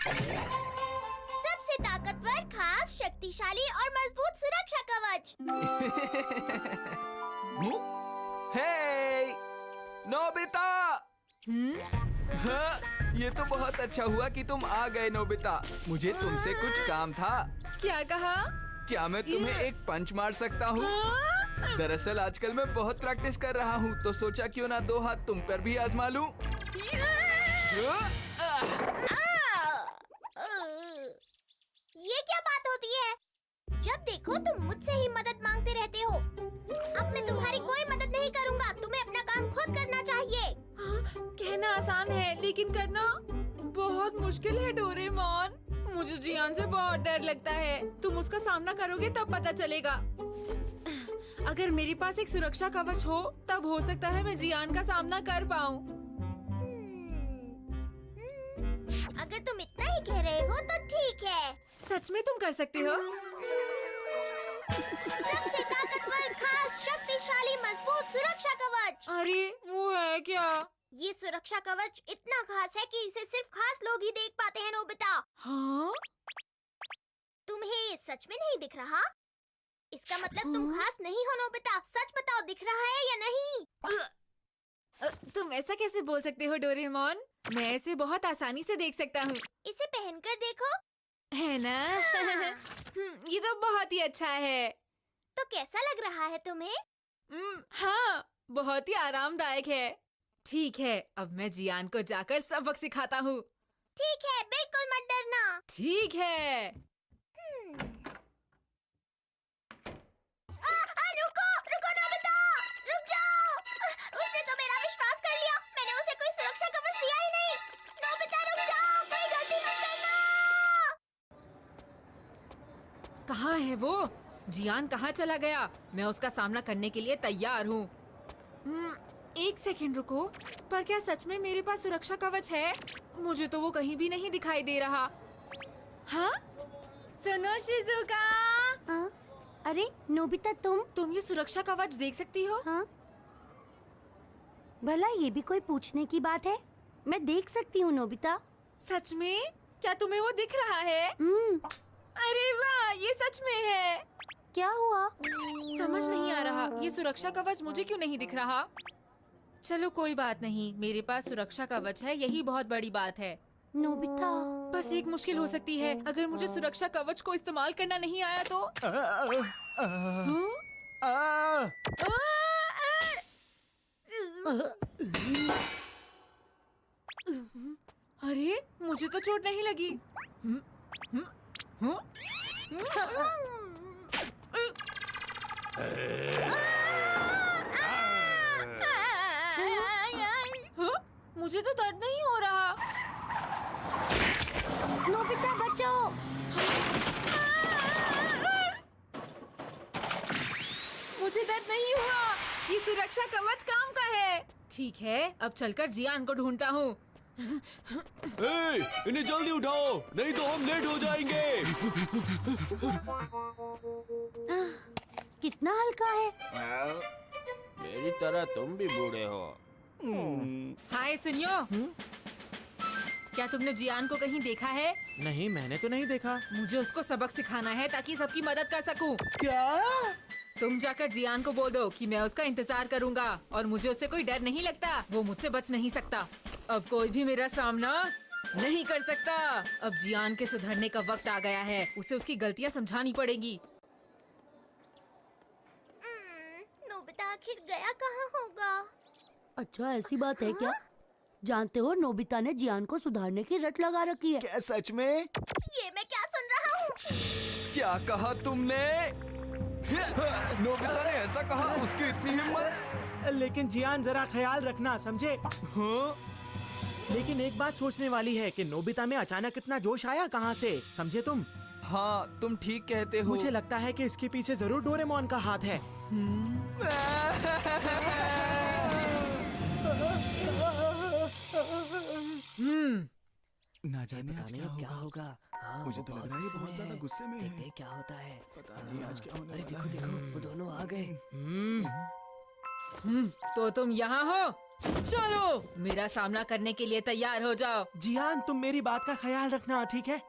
सबसे ताकतवर, खास, शक्तिशाली और मजबूत सुरक्षा कवच। हे, नोबिता। हाँ, ये तो बहुत अच्छा हुआ कि तुम आ गए नोबिता। मुझे तुमसे कुछ काम था। क्या कहा? क्या मैं तुम्हें एक पंच मार सकता हूँ? दरअसल आजकल मैं बहुत प्रैक्टिस कर रहा हूँ, तो सोचा क्यों ना 2 हाथ तुम पर भी आजमा लूं। ये क्या बात होती है? जब देखो तुम मुझसे ही मदद मांगते रहते हो। अब मैं तुम्हारी कोई मदद नहीं करूँगा। तुम्हें अपना काम खुद करना चाहिए। कहना आसान है, लेकिन करना बहुत मुश्किल है डोरेमोन। मुझे जियान से बहुत डर लगता है। तुम उसका सामना करोगे तब पता चलेगा। अगर मेरे पास एक सुरक्षा कवच हो, तब हो सकता है मैं जियान का सामना कर पाऊँ। अगर तुम इतना ही कह रहे हो तो ठीक है। सच में तुम कर सकते हो? सबसे ताकतवर, खास, शक्तिशाली, मजबूत सुरक्षा कवच। अरे वो है क्या? ये सुरक्षा कवच इतना खास है कि इसे सिर्फ खास लोग ही देख पाते हैं नोबिता। हाँ? तुम्हें सच में नहीं दिख रहा? इसका मतलब तुम खास नहीं हो नोबिता। सच बताओ, दिख रहा है या नहीं? तुम ऐसा कैसे बोल सकते हो डोरेमोन? मैं इसे बहुत आसानी से देख सकता हूँ। इसे पहनकर देखो। है ना? ये तो बहुत ही अच्छा है। तो कैसा लग रहा है तुम्हें? हाँ, बहुत ही आरामदायक है। ठीक है, अब मैं जियान को जाकर सबक सिखाता हूँ। ठीक है, बिल्कुल मत डरना। ठीक है। रुको, रुको नोबिता, रुक जाओ। उसने तो मेरा विश्वास कर लिया। मैंने उसे कोई सुरक्षा कवच दिया ही नहीं। नोबिता रुक जाओ, कोई गलती मत करना। कहाँ है वो? जियान कहाँ चला गया? मैं उसका सामना करने के लिए तैयार हूँ। एक सेकंड रुको, पर क्या सच में मेरे पास सुरक्षा कवच है? मुझे तो वो कहीं भी नहीं दिखाई दे रहा। हाँ? सुनो शिजुका। हाँ? अरे नोबिता, तुम ये सुरक्षा कवच देख सकती हो? हाँ? भला ये भी कोई पूछने की बात है? मैं देख सकती हूँ नोबिता। सच में? क्या तुम्हें वो दिख रहा है? अरे वाह, ये सच में है। क्या हुआ? समझ नहीं आ रहा, ये सुरक्षा कवच मुझे क्यों नहीं दिख रहा? चलो कोई बात नहीं, मेरे पास सुरक्षा कवच है, यही बहुत बड़ी बात है। नोबिता, बस एक मुश्किल हो सकती है। अगर मुझे सुरक्षा कवच को इस्तेमाल करना नहीं आया तो? अरे मुझे तो चोट नहीं लगी। मुझे तो दर्द नहीं हो रहा। नोबिता बचाओ। मुझे दर्द नहीं हुआ। ये सुरक्षा कवच काम का है। ठीक है, अब चलकर जियान को ढूंढता हूँ। इन्हें जल्दी उठाओ, नहीं तो हम लेट हो जाएंगे। कितना हल्का है। मेरी तरह तुम भी बूढ़े हो। हाय सुनियो, क्या तुमने जियान को कहीं देखा है? नहीं, मैंने तो नहीं देखा। मुझे उसको सबक सिखाना है ताकि सबकी मदद कर सकूं। क्या? तुम जाकर जियान को बोल दो कि मैं उसका इंतजार करूंगा और मुझे उससे कोई डर नहीं लगता। वो मुझसे बच नहीं सकता। अब कोई भी मेरा सामना नहीं कर सकता। अब जियान के सुधरने का वक्त आ गया है। उसे उसकी गलतियाँ समझानी पड़ेगी। नोबिता आखिर गया कहाँ होगा? अच्छा, ऐसी बात है क्या? जानते हो, नोबिता ने जियान को सुधारने की रट लगा रखी है। क्या सच में? ये मैं क्या सुन रहा हूँ? क्या कहा तुमने? नोबिता ने ऐसा कहा? उसकी इतनी हिम्मत? लेकिन जियान, जरा ख्याल रखना, समझे? हाँ? लेकिन एक बात सोचने वाली है कि नोबिता में अचानक इतना जोश आया कहाँ से, समझे तुम? हाँ, तुम ठीक कहते हो। मुझे लगता है कि इसके पीछे जरूर डोरेमोन का हाथ है। ना जाने आज क्या होगा। हाँ, मुझे तो लग रहा है ये बहुत ज्यादा गुस्से में है। देखते हैं क्या होता है। पता नहीं आज क्या होने अरे वाला देखो है। देखो, वो दोनों आ गए। तो तुम यहाँ हो? चलो मेरा सामना करने के लिए तैयार हो जाओ। जियान, तुम मेरी बात का ख्याल रखना, ठीक है?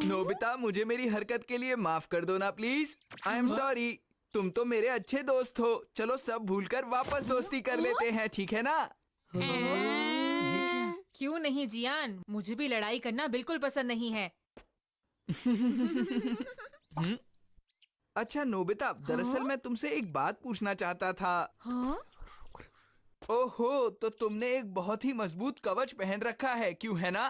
नोबिता, मुझे मेरी हरकत के लिए माफ कर दो ना प्लीज। I am sorry. तुम तो मेरे अच्छे दोस्त हो। चलो सब भूलकर वापस दोस्ती कर लेते हैं, ठीक है ना? क्यों नहीं जियान, मुझे भी लड़ाई करना बिल्कुल पसंद नहीं है। अच्छा नोबिता, दरअसल मैं तुमसे एक बात पूछना चाहता था। हाँ? ओहो, तो तुमने एक बहुत ही मजबूत कवच पहन रखा है, क्यों है ना?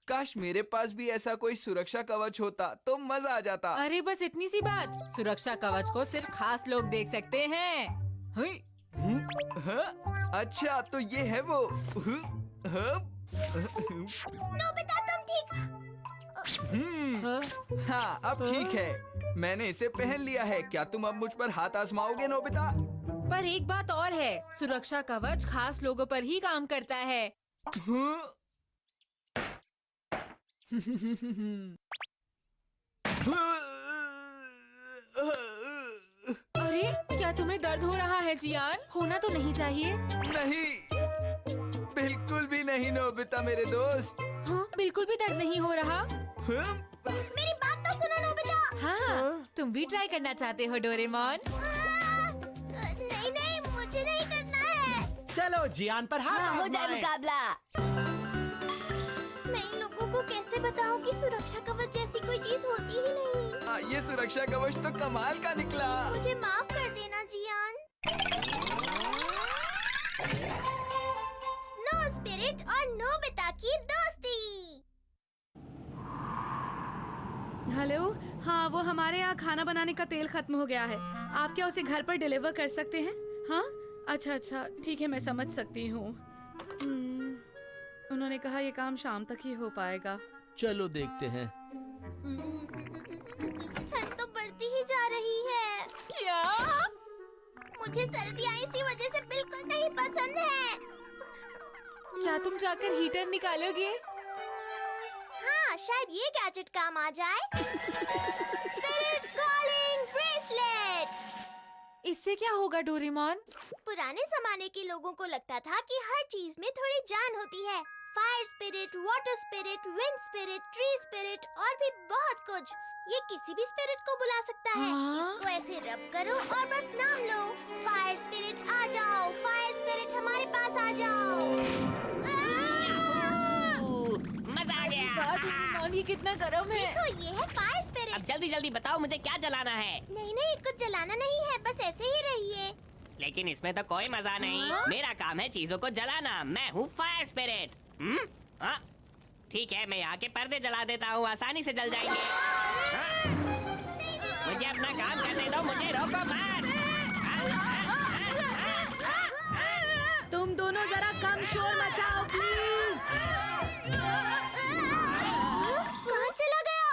काश मेरे पास भी ऐसा कोई सुरक्षा कवच होता तो मजा आ जाता। अरे बस इतनी सी बात। सुरक्षा कवच को सिर्फ खास लोग देख सकते हैं। हुई। हाँ? अच्छा तो ये है वो। हाँ? नोबिता तुम ठीक? हाँ अब ठीक है, मैंने इसे पहन लिया है। क्या तुम अब मुझ पर हाथ आजमाओगे नोबिता? पर एक बात और है, सुरक्षा कवच खास लोगों पर ही काम करता है। हाँ? अरे क्या तुम्हें दर्द हो रहा है जियान? होना तो नहीं चाहिए। नहीं, बिल्कुल भी नहीं नोबिता मेरे दोस्त। हाँ, बिल्कुल भी दर्द नहीं हो रहा। हाँ? मेरी बात तो सुनो नोबिता। हाँ, तुम भी ट्राई करना चाहते हो डोरेमोन? नहीं नहीं, मुझे नहीं करना है। चलो जियान पर हाथ हो जाए आजमाएं। मुकाबला। मैं इन लोगों को कैसे बताऊं कि सुरक्षा कवच जैसी कोई चीज होती ही नहीं। ये सुरक्षा कवच तो कमाल का निकला। मुझे माफ कर देना जियान। स्नो स्पिरिट और नोबिता की दोस्ती। हेलो, हाँ वो हमारे यहाँ खाना बनाने का तेल खत्म हो गया है। आप क्या उसे घर पर डिलीवर कर सकते हैं? हाँ अच्छा अच्छा ठीक है, मैं समझ सकती हूँ। उन्होंने कहा ये काम शाम तक ही हो पाएगा। चलो देखते हैं। ठंड तो बढ़ती ही जा रही है। क्या? मुझे सर्दियाँ इसी वजह से बिल्कुल नहीं पसंद है। क्या तुम जाकर हीटर निकालोगे? हाँ, शायद ये गैजेट काम आ जाए। Spirit calling bracelet. इससे क्या होगा डोरेमोन? पुराने जमाने के लोगों को लगता था कि हर चीज में थोड़ी जान होती है। Fire spirit, water spirit, wind spirit, tree spirit और भी बहुत कुछ। ये किसी भी स्पिरिट को बुला सकता है। हाँ? इसको ऐसे रब करो और बस नाम लो। फायर स्पिरिट आ जाओ, फायर स्पिरिट हमारे पास आ जाओ। मजा आ गया। डोरेमोन, ये कितना गर्म है। देखो ये है फायर स्पिरिट। अब जल्दी जल्दी बताओ मुझे क्या जलाना है। नहीं नहीं, कुछ जलाना नहीं है, बस ऐसे ही रहिए। लेकिन इसमें तो कोई मजा नहीं। मेरा काम है चीजों को जलाना। मैं हूँ फायर स्पिरिट। हाँ? ठीक है, मैं यहाँ के पर्दे जला देता हूँ, आसानी से जल जाएंगे। हाँ? मुझे अपना काम करने दो, मुझे रोको मत। तुम दोनों जरा कम शोर मचाओ प्लीज। कहाँ चला गया?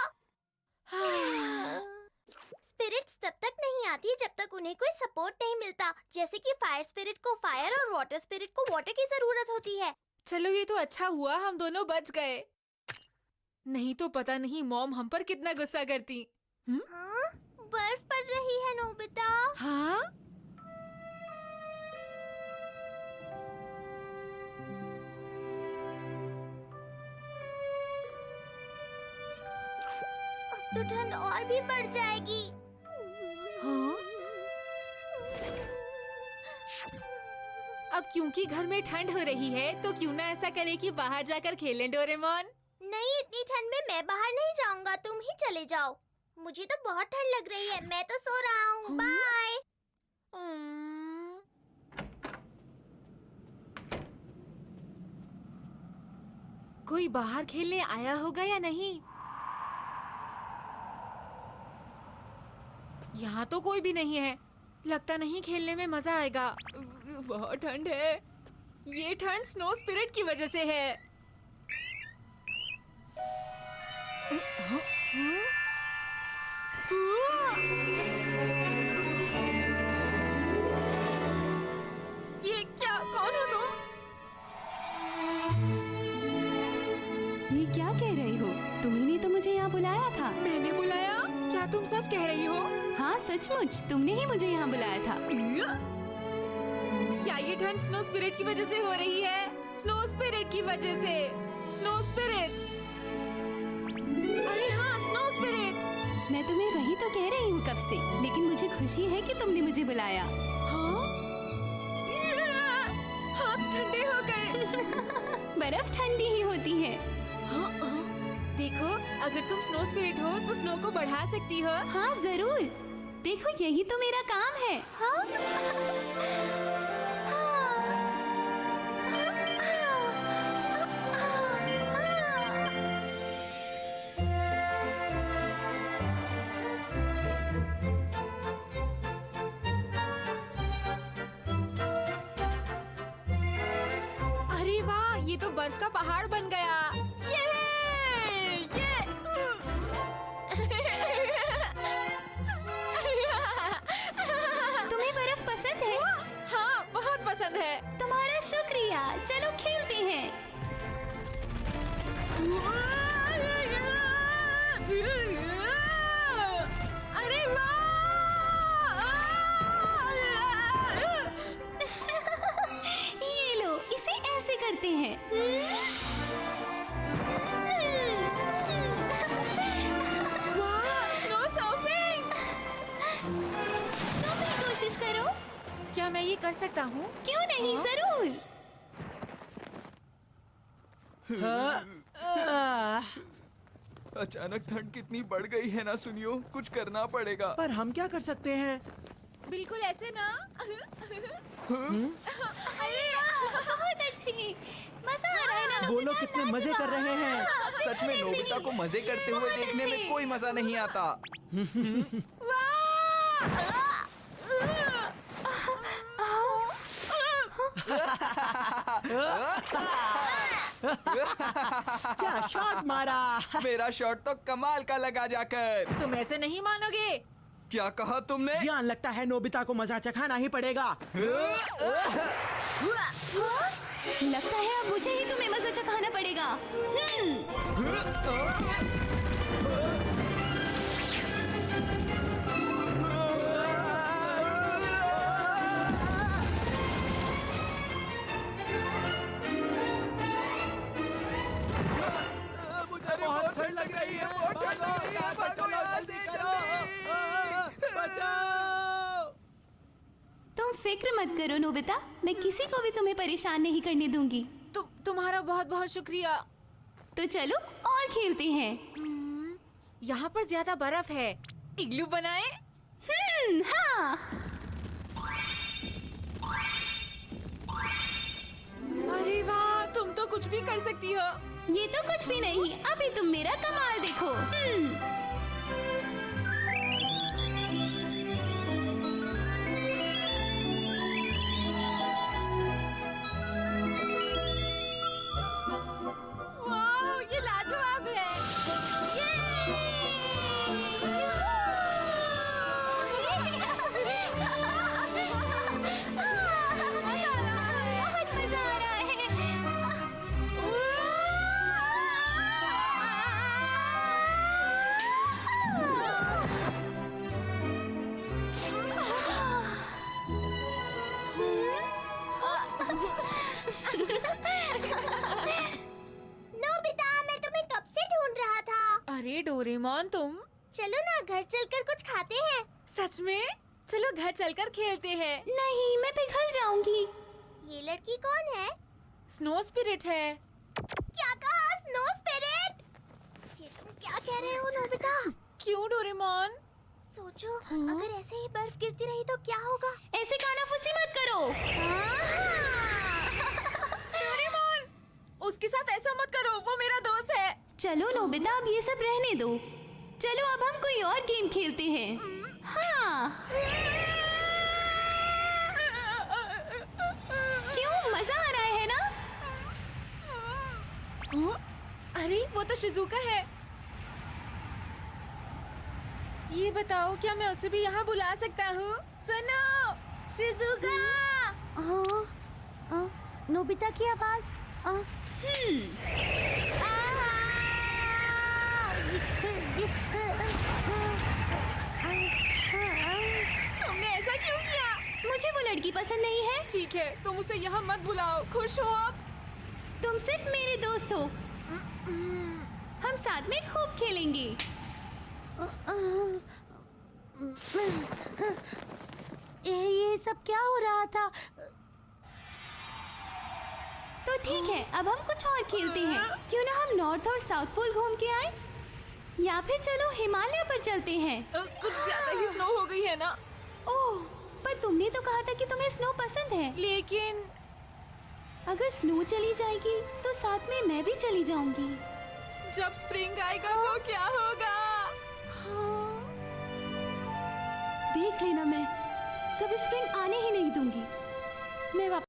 स्पिरिट्स तब तक नहीं आती जब तक उन्हें कोई सपोर्ट नहीं मिलता। जैसे कि फायर स्पिरिट को फायर और वाटर स्पिरिट को वाटर की जरूरत होती है। चलो ये तो अच्छा हुआ हम दोनों बच गए, नहीं तो पता नहीं मॉम हम पर कितना गुस्सा करती। हाँ? बर्फ पड़ रही है नोबिता। हाँ? अब तो ठंड और भी बढ़ जाएगी। हाँ? अब क्योंकि घर में ठंड हो रही है तो क्यों ना ऐसा करें कि बाहर जाकर खेलें डोरेमोन? नहीं, इतनी ठंड में मैं बाहर नहीं जाऊंगा, तुम ही चले जाओ। मुझे तो बहुत ठंड लग रही है, मैं तो सो रहा हूँ। बाय। कोई बाहर खेलने आया होगा या नहीं? यहाँ तो कोई भी नहीं है। लगता नहीं खेलने में मजा आएगा। बहुत ठंड है। ये ठंड स्नो स्पिरिट की वजह से है। ये क्या? कौन हो तुम? ये क्या कह रही हो? तुम्ही ने तो मुझे यहाँ बुलाया था। मैंने बुलाया? क्या क्या तुम सच कह रही हो? हाँ सचमुच, तुमने ही मुझे यहाँ बुलाया था। क्या ये ठंड स्नो स्पिरिट की वजह से हो रही है? स्नो स्पिरिट की वजह से। Snow spirit. अरे हाँ, स्नो स्पिरिट। मैं तुम्हें वही तो कह रही हूँ कब से, लेकिन मुझे खुशी है कि तुमने मुझे बुलाया। हाँ? हाथ ठंडे हो गए। बर्फ ठंडी ही होती है। हाँ, हाँ। देखो, अगर तुम स्नो स्पिरिट हो तो स्नो को बढ़ा सकती हो। हाँ जरूर, देखो यही तो मेरा काम है। हाँ? अरे वाह, ये तो बर्फ का पहाड़ बन गया। ये तुम्हें बर्फ पसंद है? हाँ, बहुत पसंद है। तुम्हारा शुक्रिया, चलो खेलते हैं। अरे वाह! ये लो, इसे ऐसे करते हैं। वाह, स्नो सर्फिंग! तुम भी कोशिश करो। क्या मैं ये कर सकता हूँ? क्यों नहीं, जरूर। अचानक ठंड कितनी बढ़ गई है ना सुनियो, कुछ करना पड़ेगा। पर हम क्या कर सकते हैं? बिल्कुल ऐसे ना। अरे बहुत अच्छी, मजा आ रहा है ना? वो लोग कितने मजे कर रहे हैं। सच में नोबिता को मजे करते हुए देखने में कोई मजा नहीं आता। क्या शॉट मारा। मेरा शॉट तो कमाल का लगा जाकर। तुम ऐसे नहीं मानोगे। क्या कहा तुमने? जियान, लगता है नोबिता को मजा चखाना ही पड़ेगा। लगता है अब मुझे ही तुम्हें मजा चखाना पड़ेगा। मुझे बहुत ठंड लग रही है, बहुत ठंड लग रही है। भागो यहाँ से, जल्दी। बचाओ। तुम फिक्र मत करो नोबिता, मैं किसी को भी तुम्हें परेशान नहीं करने दूंगी। तुम्हारा बहुत बहुत शुक्रिया। तो चलो और खेलते हैं। यहाँ पर ज्यादा बर्फ है। इग्लू बनाए? हाँ। अरे वाह, तुम तो कुछ भी कर सकती हो। ये तो कुछ भी नहीं, अभी तुम मेरा कमाल देखो। वाह, ये लाजवाब है। बहुत मजा आ रहा है। नोबिता, मैं तुम्हें कब से ढूंढ रहा था। अरे डोरेमोन, तुम चलो ना घर चलकर कुछ खाते हैं। सच में? चलो घर चलकर खेलते हैं। नहीं, मैं पिघल जाऊंगी। ये लड़की कौन है? स्नो स्पिरिट है। क्या कहा? Snow spirit? ये तुम क्या कह रहे हो नोबिता? क्यों डोरेमोन? सोचो, अगर ऐसे ही बर्फ गिरती रही तो क्या होगा? ऐसे कानाफूसी मत करो। डोरेमोन, उसके साथ ऐसा मत करो, वो मेरा दोस्त है। चलो नोबिता, अब ये सब रहने दो। चलो अब हम कोई और गेम खेलते हैं। हाँ। क्यों, मजा आ रहा है ना? अरे वो तो शिजुका है। ये बताओ, क्या मैं उसे भी यहाँ बुला सकता हूँ? सुनो, शिजुका। नोबिता की आवाज। तुमने ऐसा क्यों किया? मुझे वो लड़की पसंद नहीं है। ठीक है, तुम उसे यहाँ मत बुलाओ। खुश हो अब? तुम सिर्फ मेरे दोस्त हो। हम साथ में खूब खेलेंगे। ये सब क्या हो रहा था? तो ठीक है, अब हम कुछ और खेलते हैं। क्यों ना हम नॉर्थ और साउथ पोल घूम के आए? या फिर चलो हिमालय पर चलते हैं। कुछ ज्यादा ही स्नो हो गई है ना? ओह, पर तुमने तो कहा था कि तुम्हें स्नो पसंद है। लेकिन अगर स्नो चली जाएगी तो साथ में मैं भी चली जाऊंगी। जब स्प्रिंग आएगा तो क्या होगा? देख लेना, मैं कभी स्प्रिंग आने ही नहीं दूंगी। मैं वापस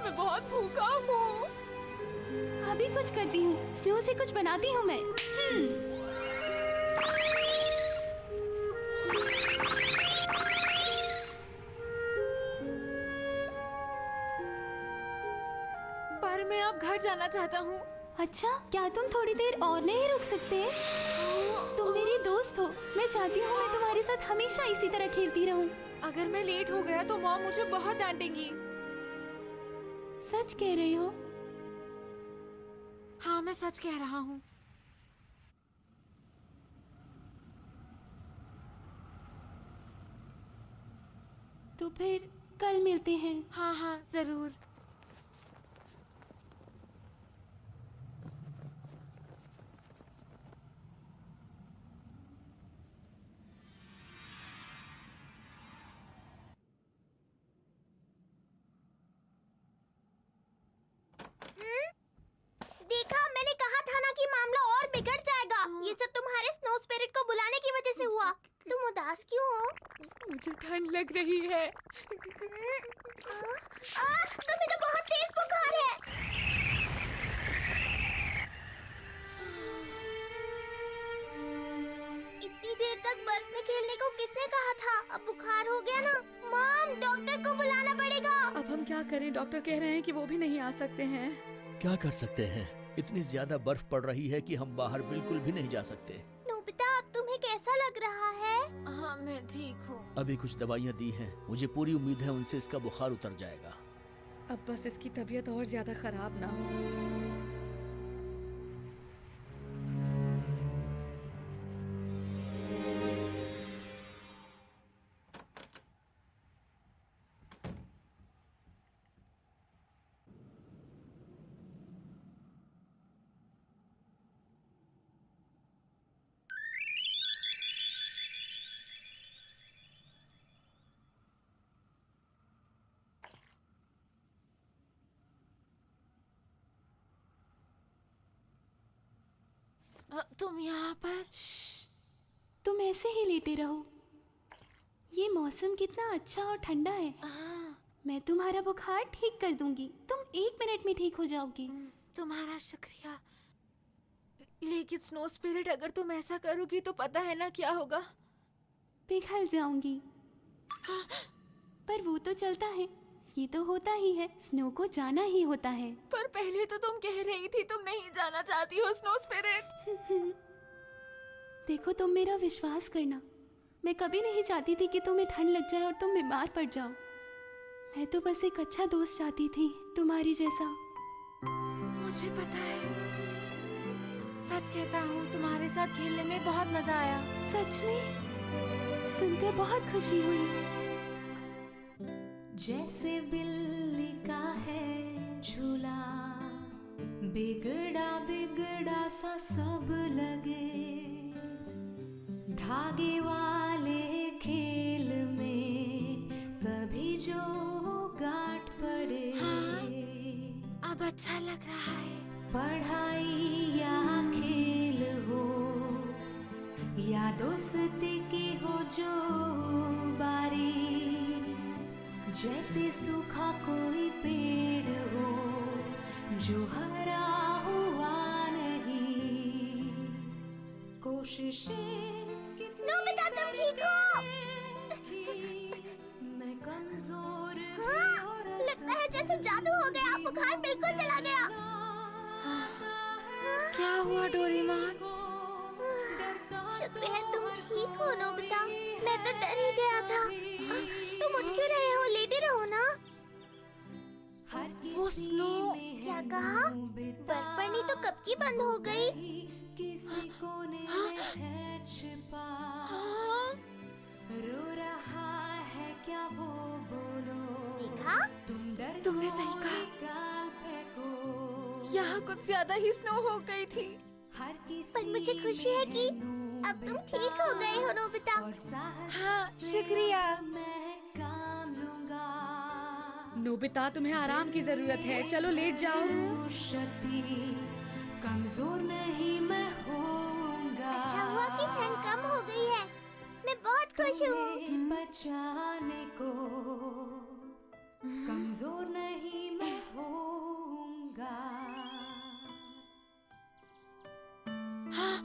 मैं बहुत भूखा हूँ। अभी कुछ करती हूँ, स्नो से कुछ बनाती हूँ मैं। पर मैं अब घर जाना चाहता हूँ। अच्छा, क्या तुम थोड़ी देर और नहीं रुक सकते? तुम मेरी दोस्त हो, मैं चाहती हूँ मैं तुम्हारे साथ हमेशा इसी तरह खेलती रहूं। अगर मैं लेट हो गया तो मॉम मुझे बहुत डांटेंगी। सच कह रही हो? हाँ, मैं सच कह रहा हूँ। तो फिर कल मिलते हैं। हाँ हाँ, जरूर। कि मामला और बिगड़ जाएगा। ये सब तुम्हारे स्नो स्पिरिट को बुलाने की वजह से हुआ। तुम उदास क्यों हो? मुझे ठंड लग रही है। तुम्हें तो बहुत तेज बुखार है। इतनी देर तक बर्फ में खेलने को किसने कहा था? अब बुखार हो गया ना। मॉम, डॉक्टर को बुलाना पड़ेगा। अब हम क्या करें? डॉक्टर कह रहे हैं कि वो भी नहीं आ सकते हैं। क्या कर सकते हैं? इतनी ज्यादा बर्फ पड़ रही है कि हम बाहर बिल्कुल भी नहीं जा सकते। नोबिता, अब तुम्हें कैसा लग रहा है? हाँ, मैं ठीक हूँ। अभी कुछ दवाइयाँ दी हैं, मुझे पूरी उम्मीद है उनसे इसका बुखार उतर जाएगा। अब बस इसकी तबीयत और ज्यादा खराब ना हो। तुम यहाँ पर? तुम ऐसे ही लेटे रहो। ये मौसम कितना अच्छा और ठंडा है। मैं तुम्हारा बुखार ठीक कर दूंगी। तुम 1 मिनट में ठीक हो जाओगी। तुम्हारा शुक्रिया। लेकिन स्नो स्पिरिट, अगर तुम ऐसा करोगी तो पता है ना क्या होगा? पिघल जाऊंगी। पर वो तो चलता है, ये तो होता ही है। स्नो को जाना ही होता है। पर पहले तो तुम कह रही थी तुम नहीं जाना चाहती हो स्नो स्पिरिट। देखो, तुम मेरा विश्वास करना। मैं कभी नहीं चाहती थी कि तुम्हें ठंड लग जाए और तुम बीमार पड़ जाओ। मैं तो बस एक अच्छा दोस्त चाहती थी, तुम्हारी जैसा। मुझे पता है। सच कहता हूँ, तुम्हारे साथ खेलने में बहुत मजा आया। सच में? सुनकर बहुत खुशी हुई। जैसे बिल्ली का है झूला, बिगड़ा बिगड़ा सा सब लगे। धागे वाले खेल में कभी जो गांठ पड़े। हाँ, अब अच्छा लग रहा है। पढ़ाई या खेल हो या दोस्ती की हो जो बारी, जैसे सूखा कोई पेड़ हो जो हरा हुआ नहीं। कोशिशें नोबिता, तुम ठीक हो? मैं कमजोर हाँ, लगता है जैसे जादू हो गया। बुखार बिल्कुल चला गया। क्या हुआ डोरेमोन? शुक्र है तुम ठीक हो नोबिता। मैं तो डर ही गया था। तुम उठ क्यों रहे हो? लेटे रहो ना। वो स्नो। क्या कहा? बर्फ पड़नी तो कब की बंद हो गई। किसी कोने में है छिपा, रो रहा है क्या वो बोलो। देखा? तुमने सही कहा। यहाँ कुछ ज्यादा ही स्नो हो गई थी। पर मुझे खुशी है कि अब तुम ठीक हो गए हो नोबिता। हाँ, शुक्रिया। नोबिता, तुम्हें आराम की जरूरत है। चलो लेट जाओ। कमजोर नहीं मैं होऊंगा। अच्छा हुआ कि ठंड कम हो गई है। मैं बहुत खुश हूँ। बचाने को कमजोर नहीं मैं होऊंगा। हाँ।